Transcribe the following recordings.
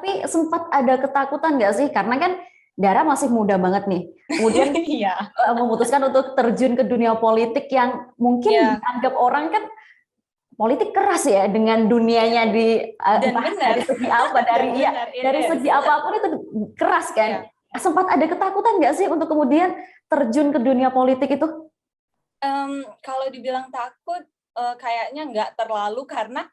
Tapi sempat ada ketakutan nggak sih? Karena kan Dara masih muda banget nih. Kemudian Iya. memutuskan untuk terjun ke dunia politik yang mungkin Iya. dianggap orang kan politik keras ya dengan dunianya di Dan entah benar. dari segi apa Dan dari benar, it dari is. segi apapun itu keras kan. Iya. Sempat ada ketakutan nggak sih untuk kemudian terjun ke dunia politik itu? Kalau dibilang takut, kayaknya nggak terlalu karena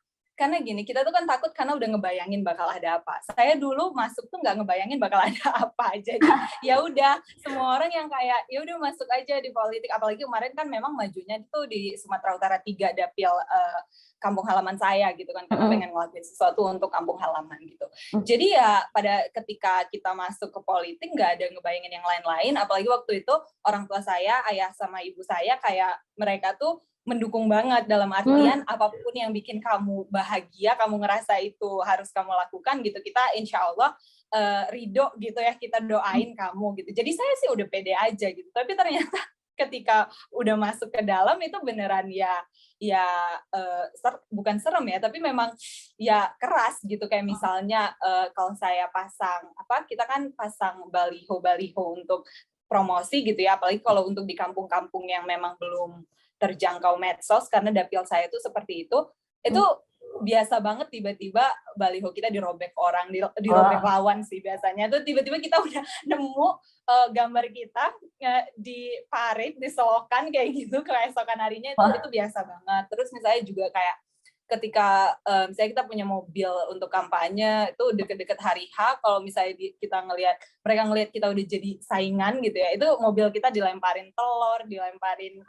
gini, kita tuh kan takut karena udah ngebayangin bakal ada apa. Saya dulu masuk tuh nggak ngebayangin bakal ada apa. Jadi ya udah, semua orang yang kayak ya udah masuk aja di politik. Apalagi kemarin kan memang majunya itu di Sumatera Utara 3 dapil kampung halaman saya gitu kan, karena pengen ngelakuin sesuatu untuk kampung halaman gitu. Jadi ya pada ketika kita masuk ke politik nggak ada ngebayangin yang lain-lain. Apalagi waktu itu orang tua saya, ayah sama ibu saya kayak mereka tuh mendukung banget dalam artian apapun yang bikin kamu bahagia, kamu ngerasa itu harus kamu lakukan gitu, kita insya Allah ridho gitu ya, kita doain kamu gitu. Jadi saya sih udah pede aja gitu, tapi ternyata ketika udah masuk ke dalam itu beneran bukan serem ya, tapi memang ya keras gitu. Kayak misalnya kalau saya kita kan pasang baliho untuk promosi gitu ya, apalagi kalau untuk di kampung-kampung yang memang belum terjangkau medsos, karena dapil saya itu seperti itu biasa banget tiba-tiba baliho kita dirobek orang, dirobek lawan sih biasanya. Tuh tiba-tiba kita udah nemu gambar kita di parit, diselokan kayak gitu keesokan harinya, itu biasa banget. Terus misalnya juga kayak ketika misalnya kita punya mobil untuk kampanye, itu deket-deket hari H, kalau misalnya mereka ngelihat kita udah jadi saingan gitu ya, itu mobil kita dilemparin telur, dilemparin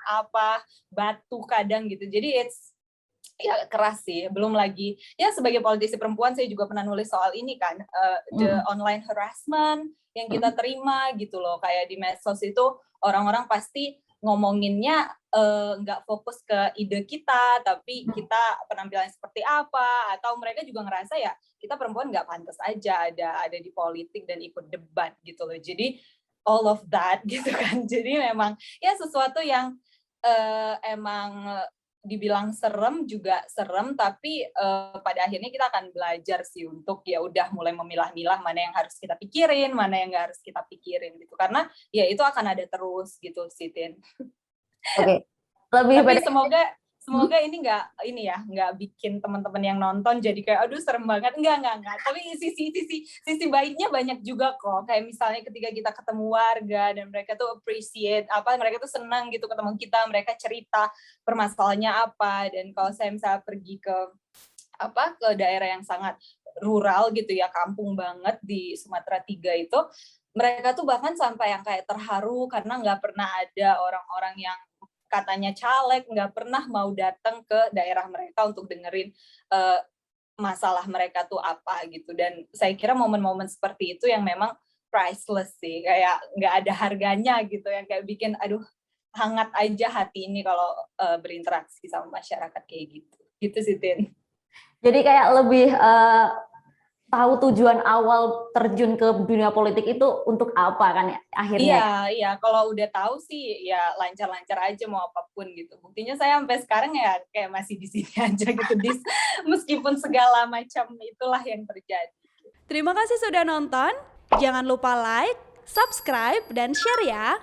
batu kadang gitu. Jadi ya keras sih. Belum lagi ya sebagai politisi perempuan saya juga pernah nulis soal ini kan, the online harassment yang kita terima gitu loh. Kayak di medsos itu orang-orang pasti ngomonginnya nggak fokus ke ide kita, tapi kita penampilannya seperti apa, atau mereka juga ngerasa ya kita perempuan nggak pantas aja ada di politik dan ikut debat gitu loh. Jadi all of that gitu kan. Jadi memang ya sesuatu yang emang dibilang serem juga serem, tapi pada akhirnya kita akan belajar sih untuk ya udah mulai memilah-milah mana yang harus kita pikirin, mana yang nggak harus kita pikirin gitu, karena ya itu akan ada terus gitu sih, Tin. Oke. Lebih Tapi pada semoga ini nggak bikin teman-teman yang nonton jadi kayak aduh serem banget, enggak. Tapi sisi baiknya banyak juga kok. Kayak misalnya ketika kita ketemu warga dan mereka tuh appreciate mereka tuh senang gitu ketemu kita, mereka cerita permasalahannya apa. Dan kalau saya misalnya pergi ke daerah yang sangat rural gitu ya, kampung banget di Sumatera 3 itu, mereka tuh bahkan sampai yang kayak terharu karena nggak pernah ada orang-orang yang katanya caleg nggak pernah mau datang ke daerah mereka untuk dengerin masalah mereka tuh apa gitu. Dan saya kira momen-momen seperti itu yang memang priceless sih, kayak nggak ada harganya gitu, yang kayak bikin aduh hangat aja hati ini kalau berinteraksi sama masyarakat kayak gitu sih, Tin. Jadi kayak lebih tahu tujuan awal terjun ke dunia politik itu untuk apa kan ya akhirnya. Iya, kalau udah tahu sih ya lancar-lancar aja mau apapun gitu. Buktinya saya sampai sekarang ya kayak masih di sini aja gitu, meskipun segala macam itulah yang terjadi. Terima kasih sudah nonton. Jangan lupa like, subscribe, dan share ya.